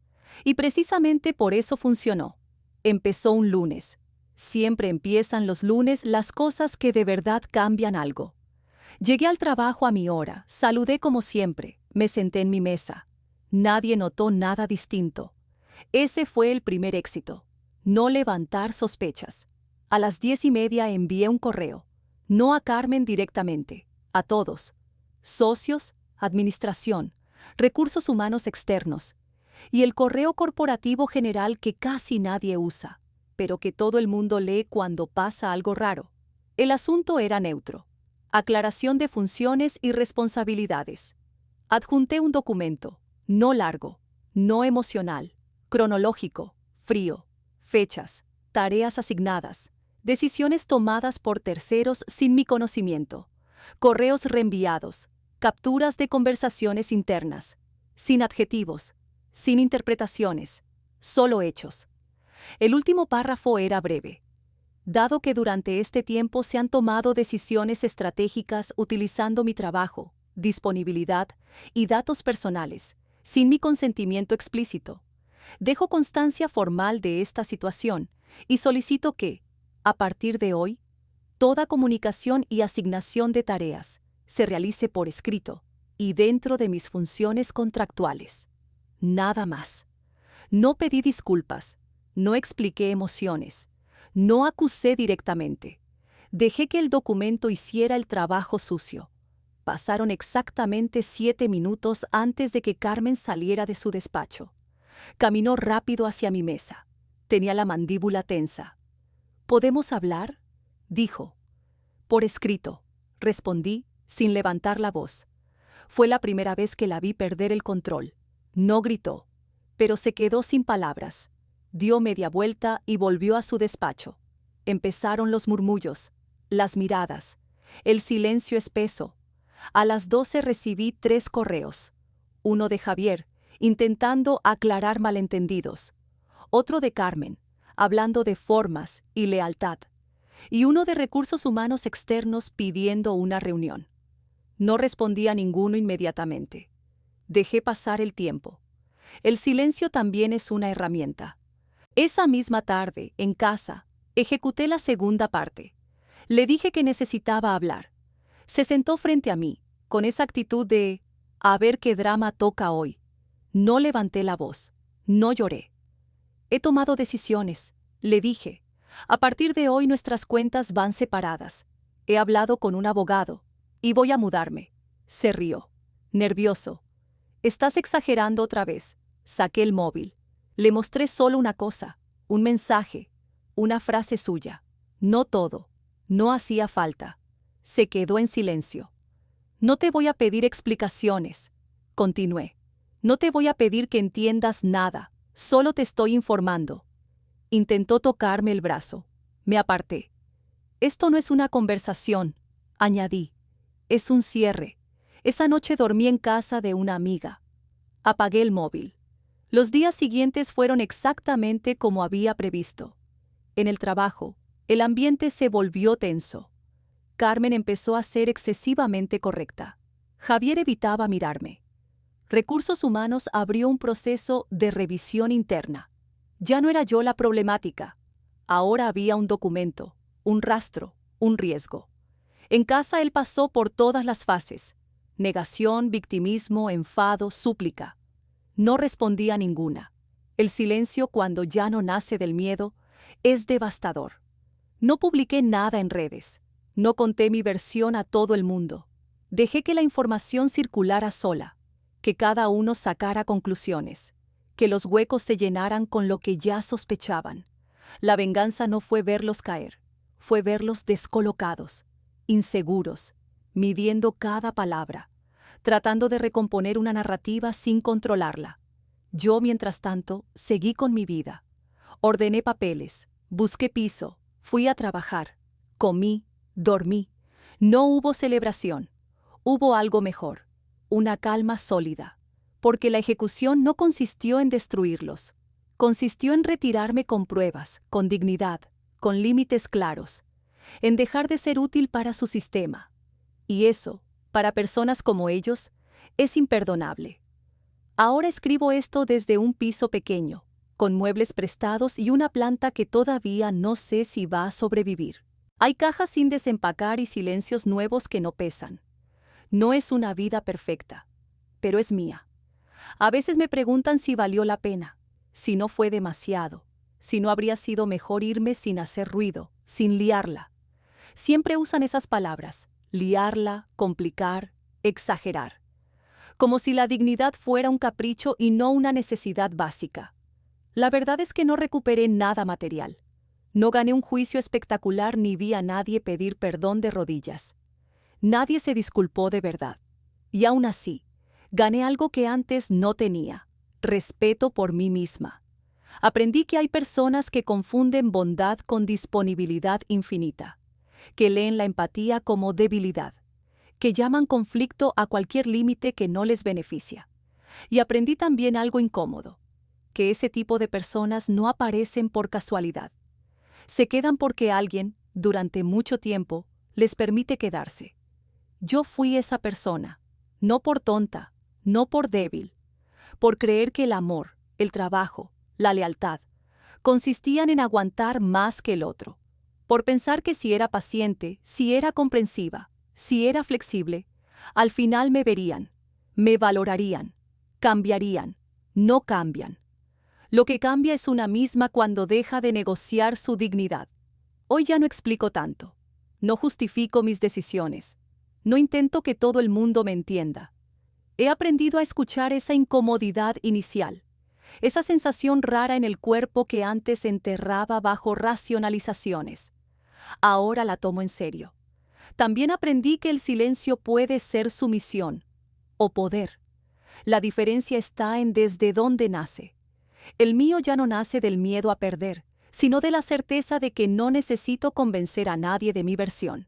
Y precisamente por eso funcionó. Empezó un lunes. Siempre empiezan los lunes las cosas que de verdad cambian algo. Llegué al trabajo a mi hora, saludé como siempre, me senté en mi mesa. Nadie notó nada distinto. Ese fue el primer éxito. No levantar sospechas. A las 10:30 envié un correo. No a Carmen directamente, a todos. Socios, administración, recursos humanos externos. Y el correo corporativo general que casi nadie usa, pero que todo el mundo lee cuando pasa algo raro. El asunto era neutro. Aclaración de funciones y responsabilidades. Adjunté un documento, no largo, no emocional, cronológico, frío, fechas, tareas asignadas, decisiones tomadas por terceros sin mi conocimiento, correos reenviados, capturas de conversaciones internas, sin adjetivos, sin interpretaciones, solo hechos. El último párrafo era breve. Dado que durante este tiempo se han tomado decisiones estratégicas utilizando mi trabajo, disponibilidad y datos personales, sin mi consentimiento explícito, dejo constancia formal de esta situación y solicito que, a partir de hoy, toda comunicación y asignación de tareas se realice por escrito y dentro de mis funciones contractuales. Nada más. No pedí disculpas, no expliqué emociones. No acusé directamente. Dejé que el documento hiciera el trabajo sucio. Pasaron exactamente 7 minutos antes de que Carmen saliera de su despacho. Caminó rápido hacia mi mesa. Tenía la mandíbula tensa. ¿Podemos hablar?, dijo. Por escrito, respondí, sin levantar la voz. Fue la primera vez que la vi perder el control. No gritó, pero se quedó sin palabras. Dio media vuelta y volvió a su despacho. Empezaron los murmullos, las miradas, el silencio espeso. A las 12 recibí 3 correos. Uno de Javier, intentando aclarar malentendidos. Otro de Carmen, hablando de formas y lealtad. Y uno de recursos humanos externos pidiendo una reunión. No respondí a ninguno inmediatamente. Dejé pasar el tiempo. El silencio también es una herramienta. Esa misma tarde, en casa, ejecuté la segunda parte. Le dije que necesitaba hablar. Se sentó frente a mí, con esa actitud de «a ver qué drama toca hoy». No levanté la voz, no lloré. He tomado decisiones, le dije. A partir de hoy nuestras cuentas van separadas. He hablado con un abogado y voy a mudarme. Se rió, nervioso. Estás exagerando otra vez. Saqué el móvil. Le mostré solo una cosa, un mensaje, una frase suya. No todo. No hacía falta. Se quedó en silencio. No te voy a pedir explicaciones, continué. No te voy a pedir que entiendas nada, solo te estoy informando. Intentó tocarme el brazo. Me aparté. Esto no es una conversación, añadí. Es un cierre. Esa noche dormí en casa de una amiga. Apagué el móvil. Los días siguientes fueron exactamente como había previsto. En el trabajo, el ambiente se volvió tenso. Carmen empezó a ser excesivamente correcta. Javier evitaba mirarme. Recursos Humanos abrió un proceso de revisión interna. Ya no era yo la problemática. Ahora había un documento, un rastro, un riesgo. En casa él pasó por todas las fases: negación, victimismo, enfado, súplica. No respondía a ninguna. El silencio, cuando ya no nace del miedo, es devastador. No publiqué nada en redes. No conté mi versión a todo el mundo. Dejé que la información circulara sola, que cada uno sacara conclusiones, que los huecos se llenaran con lo que ya sospechaban. La venganza no fue verlos caer, fue verlos descolocados, inseguros, midiendo cada palabra, tratando de recomponer una narrativa sin controlarla. Yo, mientras tanto, seguí con mi vida. Ordené papeles, busqué piso, fui a trabajar, comí, dormí. No hubo celebración. Hubo algo mejor, una calma sólida, porque la ejecución no consistió en destruirlos. Consistió en retirarme con pruebas, con dignidad, con límites claros, en dejar de ser útil para su sistema. Y eso, para personas como ellos, es imperdonable. Ahora escribo esto desde un piso pequeño, con muebles prestados y una planta que todavía no sé si va a sobrevivir. Hay cajas sin desempacar y silencios nuevos que no pesan. No es una vida perfecta, pero es mía. A veces me preguntan si valió la pena, si no fue demasiado, si no habría sido mejor irme sin hacer ruido, sin liarla. Siempre usan esas palabras: liarla, complicar, exagerar. Como si la dignidad fuera un capricho y no una necesidad básica. La verdad es que no recuperé nada material. No gané un juicio espectacular ni vi a nadie pedir perdón de rodillas. Nadie se disculpó de verdad. Y aún así, gané algo que antes no tenía: respeto por mí misma. Aprendí que hay personas que confunden bondad con disponibilidad infinita, que leen la empatía como debilidad, que llaman conflicto a cualquier límite que no les beneficia. Y aprendí también algo incómodo: que ese tipo de personas no aparecen por casualidad. Se quedan porque alguien, durante mucho tiempo, les permite quedarse. Yo fui esa persona, no por tonta, no por débil, por creer que el amor, el trabajo, la lealtad, consistían en aguantar más que el otro, por pensar que si era paciente, si era comprensiva, si era flexible, al final me verían, me valorarían, cambiarían. No cambian. Lo que cambia es una misma cuando deja de negociar su dignidad. Hoy ya no explico tanto, no justifico mis decisiones, no intento que todo el mundo me entienda. He aprendido a escuchar esa incomodidad inicial, esa sensación rara en el cuerpo que antes enterraba bajo racionalizaciones. Ahora la tomo en serio. También aprendí que el silencio puede ser sumisión o poder. La diferencia está en desde dónde nace. El mío ya no nace del miedo a perder, sino de la certeza de que no necesito convencer a nadie de mi versión.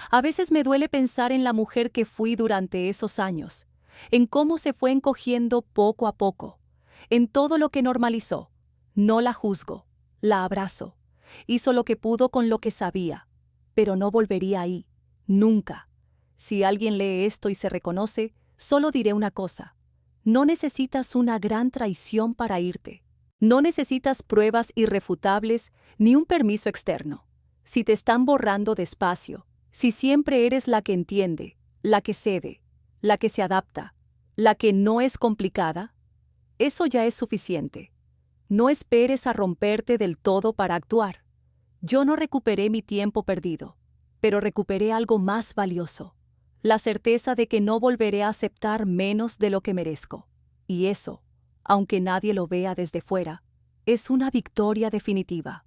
A veces me duele pensar en la mujer que fui durante esos años, en cómo se fue encogiendo poco a poco, en todo lo que normalizó. No la juzgo, la abrazo. Hizo lo que pudo con lo que sabía, pero no volvería ahí, nunca. Si alguien lee esto y se reconoce, solo diré una cosa: no necesitas una gran traición para irte. No necesitas pruebas irrefutables ni un permiso externo. Si te están borrando despacio, si siempre eres la que entiende, la que cede, la que se adapta, la que no es complicada, eso ya es suficiente. No esperes a romperte del todo para actuar. Yo no recuperé mi tiempo perdido, pero recuperé algo más valioso: la certeza de que no volveré a aceptar menos de lo que merezco. Y eso, aunque nadie lo vea desde fuera, es una victoria definitiva.